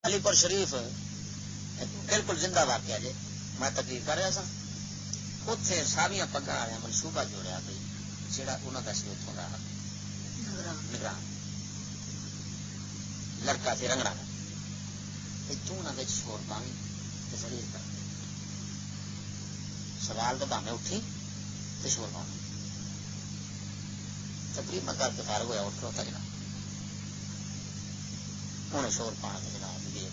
علی پور شریف بالکل زندہ واقعہ جی میں تقریر کر رہا سا اتنے ساویاں پگا والے منصوبہ جوڑیا بھائی جہاں انہوں کا سی اتوں کا نگران لڑکا سی رنگڑا کا توں شور پانی تو زلیل کر سوال تو بامے اٹھی تو شور پانی تقریب میں کر کے فارغ ہوا اٹھ کھڑوتا جناب انہیں شور پانا تو جناب جی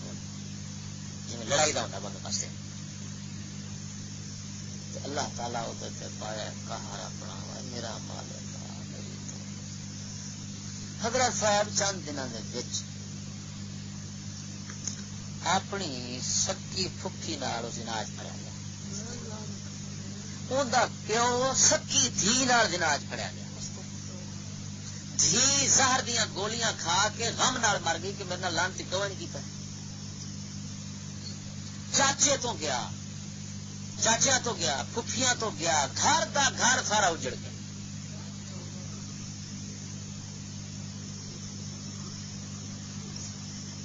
لڑائی کا ہوتا بند پاسے اللہ تعالیٰ پایا کہا اپنا میرا مالک میری حضرت صاحب چند دنوں اپنی سکی پھکی نال جناج پڑیا گیا انہوں پیو سکی دھی نال جناج پڑیا گیا دھی زہر دیا گولیاں کھا کے غم نال مر گئی کہ میرے لانتی پیو نہیں کیتا چاچے تو گیا چاچا تو گیا پھپھیاں تو گیا گھر دا گھر سارا اجڑ گیا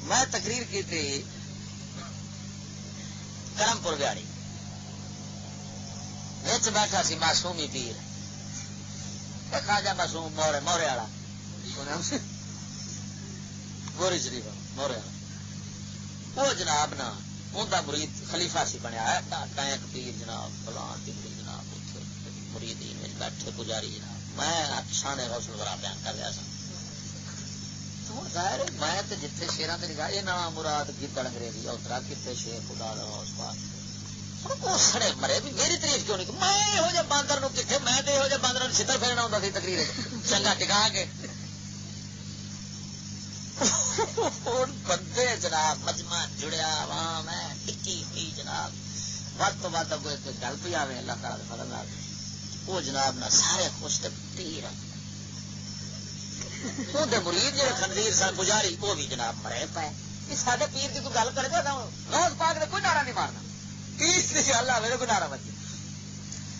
میں تقریر کی تھی کرم پور بیاڑی وچ بیٹھا سی معصومی پیر خواجہ معصوم مورے والا گوری شریف مورے والا وہ جناب نا انہوں مرید خلیفہ سی بنیا ہے ٹینک پیر جناب فلان پیر جناب مرید بیٹھے پجاری جناب میں شان غوث الورا بیان کر رہا سا ظاہر میں جتنے شیران سے نگاہ یہ نام مراد گدڑ انگریزی اترا کتنے شیر خدا سڑے مرے بھی میری تعریف کیوں نہیں میں یہو جہ باندر کتنے میں تو یہو جہ باندر چھتر پھیرنا ہوتا سی تقریر چنگا ٹکا کے بندے جناب مجمع جڑیا عوام ہے ٹکی ہوئی جناب ود تو ود کوئی گل پی آئے اللہ تعالی فضل وہ جناب نہ سارے خوش پیر اندر مرید جہاں خنزیر سن پجاری وہ بھی جناب مرے پائے یہ سارے پیر کی کوئی گل کرے گا روز پاک نے کوئی نعرہ نہیں مارنا پیر کی اللہ میرے کوئی نعرہ بچی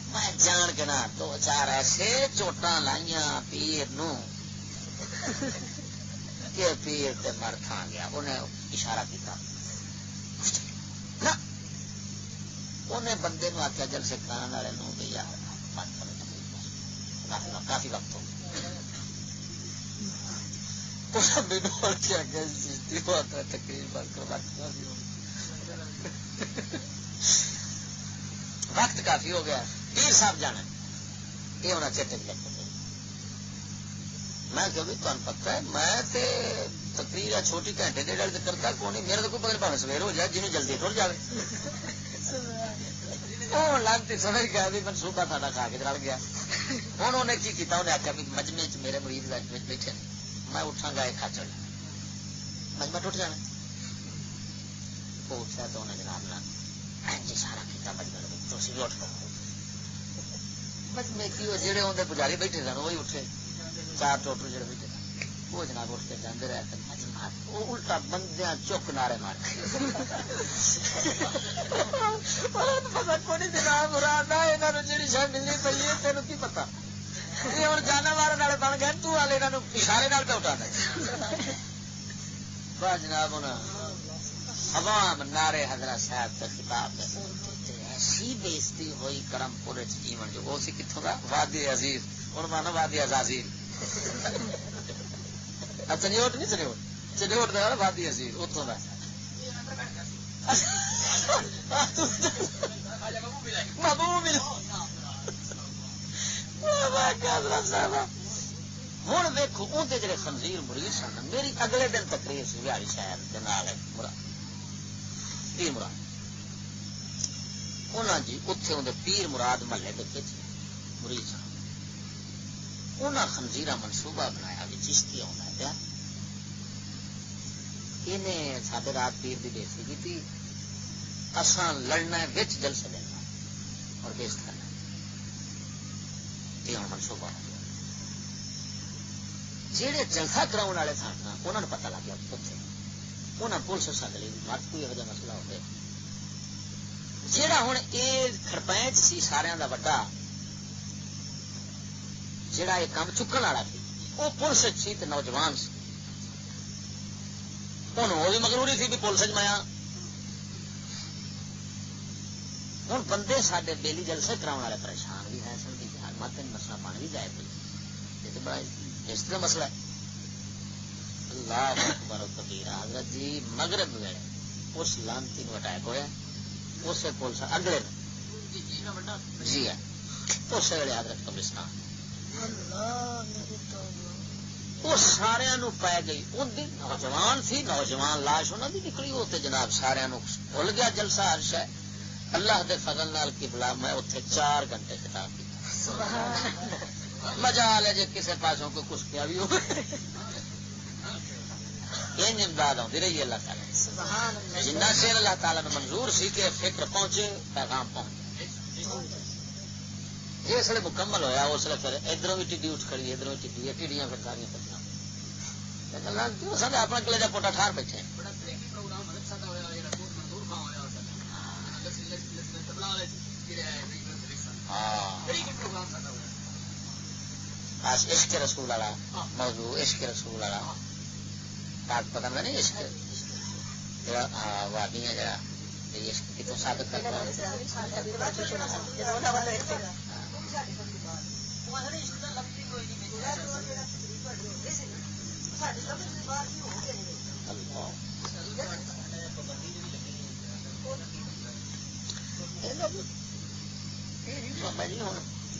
میں جان کے نا دو چار ایسے چوٹاں لائیاں پیر نو کہ پیر تے مر کھا گیا انہیں اشارہ کیتا انہیں بندے نو آخیا جلسے کرانے والے نو بھی یار کافی وقت ہو وقت کافی ہو گیا پیر صاحب جانا یہ ہونا چیتے میں کہ تمہیں پتا ہے میں تقریر چھوٹی گھنٹے ڈیڑھ والے کرتا کون نہیں میرا تو کوئی پتہ نہیں سویر ہو جائے جنوب جلدی ٹر جائے وہ لگتی سمجھ گیا بھی منصوبہ ساڈا کھا کے رل گیا ہوں انہیں کی کیتا انہیں آخیا بھی مجمے چ میرے مریض بیٹھے میں اٹھا گا ایک کھچڑ مجمع ٹوٹ جانا وہ اٹھا تو انہیں جناب نہ سارا کیا مجمے تو بھی اٹھ کر مجمے کی جہے اندر پجاری بیٹھے سن وہی اٹھے چار ٹوٹر جڑے بیٹھے وہ جناب اٹھ کے جانے رہے مجمع وہ الٹا بندیاں چک نعرے مار کوئی جناب مراد جی شاید ملنی پی ہے تینوں کی پتا یہ ہوں جانا والے بن گئے تو والے اشارے پہ اٹھا بس جناب عوام نعرے حضرت صاحب کے خطاب ایسی بےزتی ہوئی کرم پور جیون جو وہ سی کتوں کا وادی عزیز ہوں مانو وادی عزازیل چنیوٹ نہیں چنیوٹ چنیوٹ کا وادی عزیز اتوں کا ہوں ویکو اندر جڑے خنزیر مرید سن میری اگلے دن تقریر سی بہاڑی شہر کے نال پیر مراد انہوں جی اتنے اندر پیر مراد محلے کے مرید سن انہیں خنزیرہ منصوبہ بنایا بھی چشتی آنا پیا انہیں سارے رات پیر کی بےزتی کی تھی اسان لڑنا بچ جلسے لینا اور بیس کرنا یہ ہوں منصوبہ ہو گیا جہے جلسہ کراؤ والے سن نا انہوں نے پتا لگ گیا اتنے انہیں پولیس سد لی مت کوئی یہ مسئلہ ہو گیا جہاں ہوں یہ خرپینچ سی سارا کا وڈا جہاں یہ کام چکن والا سی وہ پولیس سی تو نوجوان سی انہوں وہ بھی مغروری تھی بھی پولیس میں ہوں بندے سارے بیلی جلسے کراؤ والے پریشان بھی ہے سن بھی جہاز مت مسئلہ بن بھی جائے کوئی یہ تو بڑا اس طرح مسئلہ ہے. اللہ اکبر و کبیر. حضرت جی مغرب ویلے اس لانتی نو اٹیک ہوا اسے پولیس اگلے جی ہے اس ویلے حضرت قبرستان وہ سارا پی گئی نوجوان تھی نوجوان لاش انہوں کی نکلی وہ جناب سارا بھول گیا جلسہ ہر شہ. اللہ دے فضل نال کی بلا میں اتنے 4 گھنٹے خطاب کیا مزہ لے جی کسی پاسوں کو کچھ کیا بھی ہو یہ امداد آتی رہی اللہ تعالی جنہ چیر اللہ تعالیٰ نے منظور سی کہ فکر پہنچے پیغام پہنچے جس لیے مکمل ہویا اس لیے پھر ادھروں بھی ٹڈی اٹھ کھڑی ادھروں بھی ٹڈی ٹڈیاں پھر ساری پتہ اپنا کلیجا پوٹا ٹھار بیٹھے عشق رسول والا موضوع عشق رسول والا بات پتا نہیں عشق ہاں وادی ہے جڑا عشق کتوں ثابت کرتا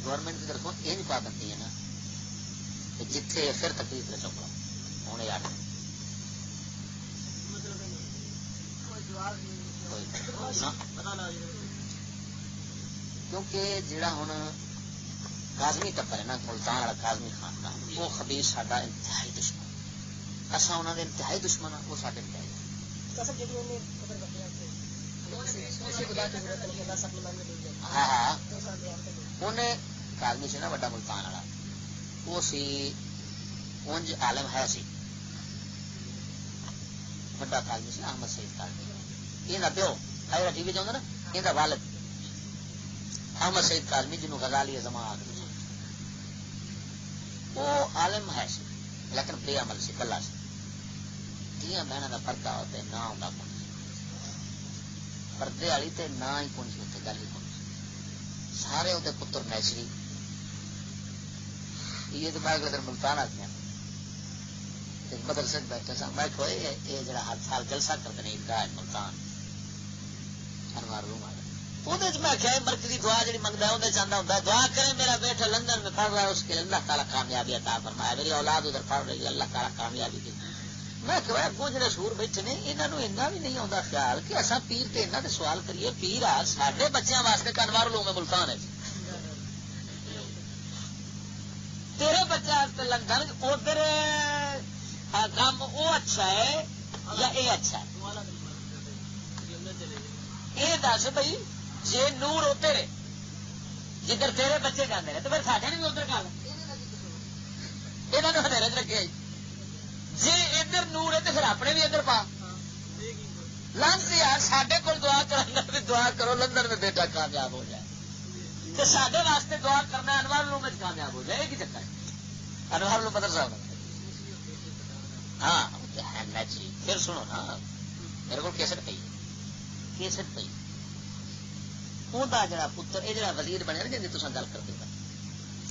گورنمنٹ کی طرف یہ پابندی ہے نا جتھے پھر تکلیف نہ چکا ہوں یاد کیونکہ جڑا ہوں کاظمی ٹبر ہے نا ملتان والا کاظمی خاندان وہ خبیث ساڈا انتہائی دشمن اصا انہوں نے انتہائی دشمن ہاں وہ سارے انتہائی ہاں ہاں انہیں کاظمی سے نا وڈا ملتان والا وہ سی اونج عالم ہے سی وڈا کاظمی سی احمد سعید کاظمی یہ پیو آئے ٹی وی چاہتا نا یہ والد احمد سعید کاظمی جنوب غزالی زمان آدمی وہ عالم ہے سی لیکن بے عمل سی کلا سی دیا بہنوں کا پردہ ہوتے نہ آتا کون پردے والی تے نہ ہی کون سی اتنے گل ہی کون سارے وہ پتر نیچری یہ تو میں اگلے دن ملتان آ گیا مدرسے بیٹھے سا میں کہ یہ جڑا ہر سال جلسہ کرتے ہیں عیدگاہ ملتان انوار روم والے وہ میں کیا مرکزی دعا جی منگتا ہے وہ چاہتا ہوں دعا کرے میرا بیٹا لندن میں پڑھ رہا ہے اس کے اللہ تعالیٰ کامیابی عطا فرمایا میری اولاد ادھر پڑھ رہی ہے اللہ تعالیٰ کامیابی دی. میں کہ گوجرے سور بیٹھے نے یہاں ایسا بھی نہیں آتا خیال کہ اصا پیر تے یہاں سوال کریے پیر آ سارے بچوں واسطے انوار علوم ملتان ہے تیرے بچے لندن ادھر کام وہ اچھا ہے یا یہ اچھا ہے یہ دس بھائی جی نور ہوتے رہے جدھر تیرے بچے جانے رہے تو پھر ساڈے نے بھی ادھر کر یہاں نے ہنیرے چ رکھے جی ادھر نور ہے تو پھر اپنے بھی ادھر پا لانس یار سڈے کو دعا کرنا بھی دعا کرو لندن میں بیٹا کامیاب ہو جائے تو سڈے واسطے دعا کرنا انوار علوم میں کامیاب ہو جائے یہ چکر ہے انوار علوم مدرسہ ہونا ہاں جی پھر سنو نا میرے کو کیسٹ پی وہ جڑا پتر یہ جڑا وزیر بنیا نا جی تصا گل کر دے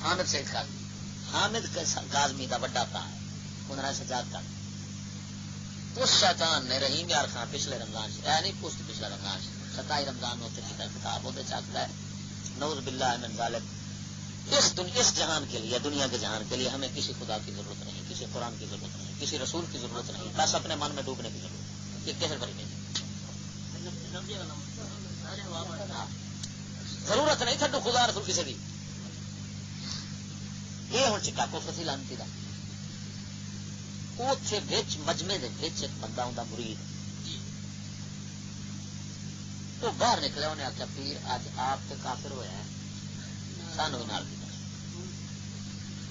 حامد سعید کاظمی حامد کاظمی کا وڈا بھرا ہے انہوں نے سجاد کر اس شیطان نے رحیم یار خان پچھلے رمضان سے نہیں پوچھتے پچھلے رمضان سے 27 رمضان میں کتاب وہ چاہتا ہے نعوذ باللہ من ذالک اس جہان کے لیے دنیا کے جہان کے لیے ہمیں کسی خدا کی ضرورت نہیں کسی قرآن کی ضرورت نہیں کسی رسول کی ضرورت نہیں بس اپنے من میں ڈوبنے کی ضرورت یہ کیسے بھری نہیں ضرورت نہیں تھا خدا رسول کسی کی یہ ہوں چکا کو فصیل لانتی کا مجمے ایک بندہ ہوں مرید وہ باہر نکلے انہیں آخیا پیر اج آپ تے کافر ہوا ہے سانو بھی نال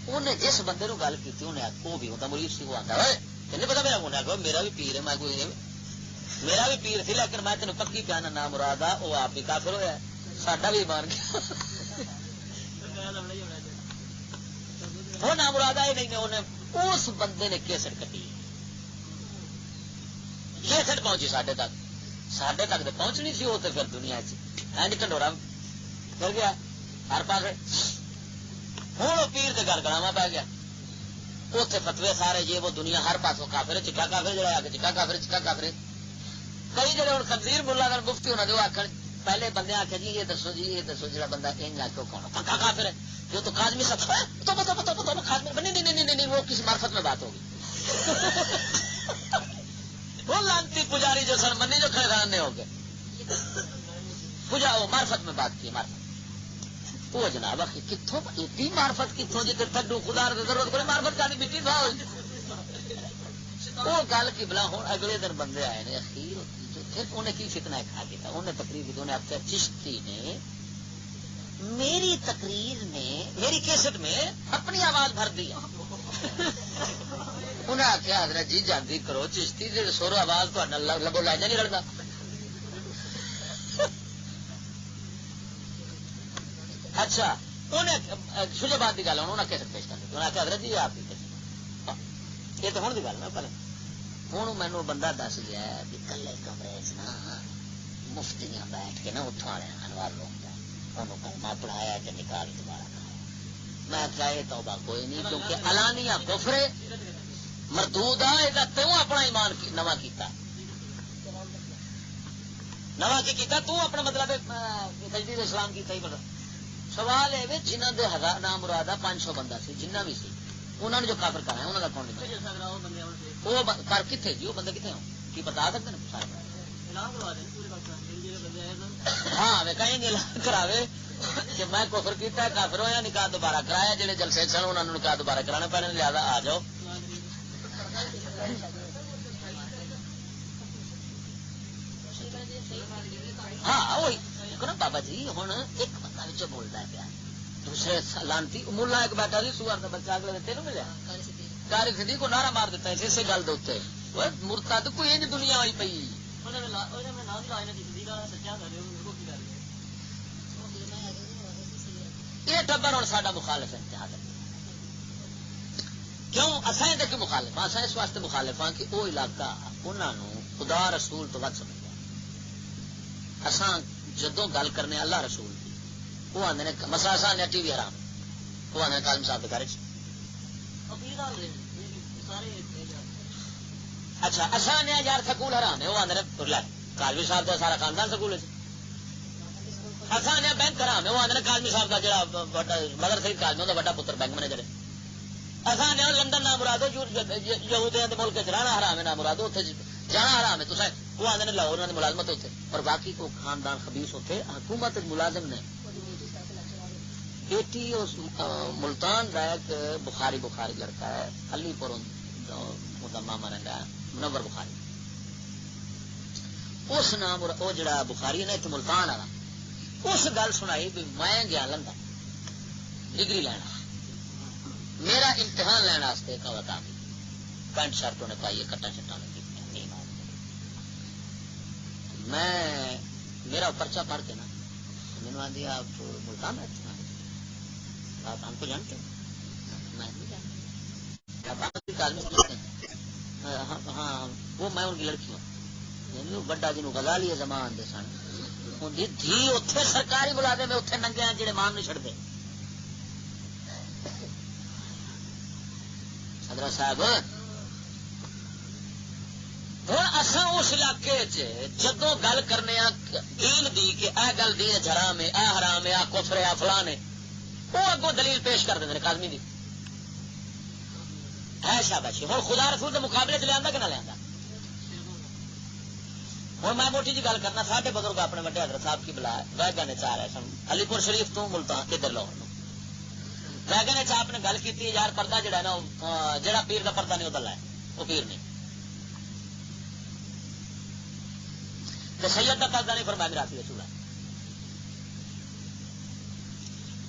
انہیں جس بندے نو گل کی انہیں وہ بھی ہوتا مرید سی وہ آتا ہے تین پتا میرا کون آ میرا بھی پیر ہے میں کوئی میرا بھی پیر تھی لیکن میں تینوں پکی پیانا نام مراد آ وہ آپ بھی کافر ہوا ہے ساڈا بھی بن گیا وہ نام مراد آئے نہیں انہیں اس بندے نے کیسٹ کٹی کیسٹ پہنچی سڈے تک تو پہنچنی سی وہ تو پھر دنیا ٹنڈورا پھر گیا ہر پاس. ہوں وہ پیر کے گل گڑاوا پی گیا اتنے فتوے سارے جی وہ دنیا ہر پاسوں کافر چکا کافر جڑا چکا کافر کئی جڑے ہوں خنزیر ملا کر مفتی ہونا جو آخر پہلے بندے آخیا جی یہ دسو جا بندہ ان آ کے کون پکا کافر ہے جو تو کاظمی سب نہیں وہ کس معرفت میں بات ہوگی. وہ لانتی پجاری جو سن منی جو کھڑے خانے ہو گئے پوجا وہ معرفت میں بات کی معرفت وہ جناب کتوں اتنی معرفت کتوں جی تھڈو خدا ضرورت پڑے معرفت کا نہیں بیٹی وہ گل کی بلا ہوں اگلے دن بندے آئے نے اخیر انہیں کی فتنہ کھا کیا انہیں تقریر کی انہیں آخیا چشتی نے میری تقریر میں میری کیسٹ میں اپنی آواز بھر دی. انہیں آخیا حضرت جی جانتی کرو چشتی جی سر آواز تو لگو لہجہ نہیں رلتا. اچھا انہیں شجہ بات کی گل انہوں نے کیسٹ پیش کر دی انہیں آخیا حضرت جی آپ کی کیسٹ یہ تو ہوں کی گل نا پہلے ہوں مینو بندہ دس گیا بھی کلے کمرے نا مفتیاں بیٹھ کے نا اتوں والے انوار لوگ کلمہ پڑھایا کہ نکال دوبارہ کھایا. میں کیا یہ توبہ کوئی نہیں کیونکہ علانیہ کفر مردود آ یہ توں اپنا ایمان نواں کیتا نواں کی کیتا تو اپنا مطلب تجدید اسلام کیتا ہی بڑا سوال ہے جنہ دے ہزار نام مراد 500 بندہ سی جنہ بھی سی انہوں نے جو کافر کرا ہے انہوں کا کون وہ پر کتنے جی وہ بندے کتنے ہو کی بتا سکتے ہیں ہاں کہیں نہیں اعلان کراوے کہ میں کفر کیتا ہے کافر ہو یا نکاح دوبارہ کرایا جڑے جلسے سن انہوں نے نکاح دوبارہ کرانے پہلے لہٰذا آ جاؤ. ہاں وہی نا بابا جی ہوں ایک بندہ بولتا ہے پیا دوسرے لانتی ملا ایک بیٹھا سی سوار کا بچہ اگلے تین ملیا کاری خدی کو نعرہ مار دیتا ہے اسی گل دے مرتد کوئی انج دنیا آئی پی یہ ٹبر ہوں ساڈا مخالف انتہا کیوں اصل یہ کیوں مخالف ہاں اس واسطے مخالف ہاں کہ وہ علاقہ انہوں خدا رسول تو ود سمجھا اساں جدوں گل کرنے اللہ رسول کی وہ آدھے مسئلہ آسان ٹی وی حرام وہ آدھے کالم صاحب کے گھر اچھا آسان ہے یار سکول حرام ہے وہ آدھے کالمی صاحب کا سارا خاندان سکول آسان ہے بینک حرام ہے وہ آدھے کالمی صاحب کا جڑا مدر سید کالمی کا بڑا پتر بینک مینیجر ہے. آسان ہے لندن نہ مرادو یہودیاں کے ملک رہنا حرام ہے نہ مرادو اتنے جانا حرام ہے تو وہ آدھے لاہور کی ملازمت ہوتے اور باقی کو خاندان خبیص ہوتے حکومت ملازم نے بیٹی ملتان کا ایک بخاری لڑکا ہے علی پور ماما رہتا ہے منور بخاری اس نام وہ جڑا بخاری ہے نا اتنے ملتان والا اس گل سنائی بھی میں گیا لندن ڈگری لینا میرا امتحان لینا ایک عورت آ گئی پینٹ شرٹ نے پائی ہے کٹا چٹا نے میں میرا پرچہ پڑھ کے نا مینو آدھی آپ ملتان رہتے ہیں آپ ہم کو جانتے ہیں میں نہیں جانتا ہاں وہ میں ان کی لڑکی ہوں یعنی وہ بڑا جنوب غزالی زمان دے سن ان کی دھی اتنے سرکاری ملازم میں اتنے ننگے ہیں جڑے مان نہیں چڑھتے. حضرت صاحب ہوں اصا اس علاقے جدو گل کرنے دین دی کہ اے گل دین حرام ہے اے حرام ہے آ کفر ہے فلان ہے وہ اگوں دلیل پیش کر دیں کاظمی دی ہے شاباشی. ہوں خدا رسول کے مقابلے چ لیا کہ نہ لیا ہوں میں موٹی جی گل کرنا ساڈے بزرگ اپنے وڈے حضرت صاحب کی بلا ویگا نے چاہ رہے سن علی پور شریف تو ملتان ادھر لاہور ویگا نے چاہ نے گل کی یار پردہ جڑا نا جڑا پیر کا پردہ نہیں وہ دلہ ہے وہ پیر نہیں سید کا پردہ نہیں فرمایا میرا راتی چوڑا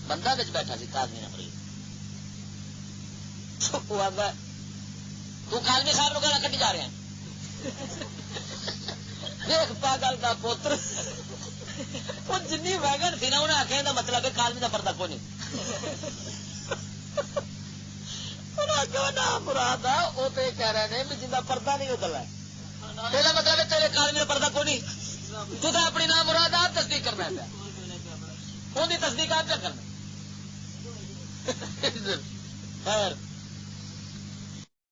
بندہ بچ بیٹھا سی کاظمی نے فرید تو کاظمی صاحب کو گالا کٹی جا رہے ہیں دیکھ پاگل کا پوتر وہ جن ویگن تھی نا انہیں آخیا کا مطلب ہے کاظمی کا پردہ کو نہیں مراد وہ تو کہہ رہے ہیں بھی جن کا پردہ نہیں وہ دلا یہ مطلب ہے تیرے کالج میں پردہ کون نہیں تو اپنی نام مراد آپ تصدیق کرنا پیا ان کی تصدیق آپ کیا کرنا خیر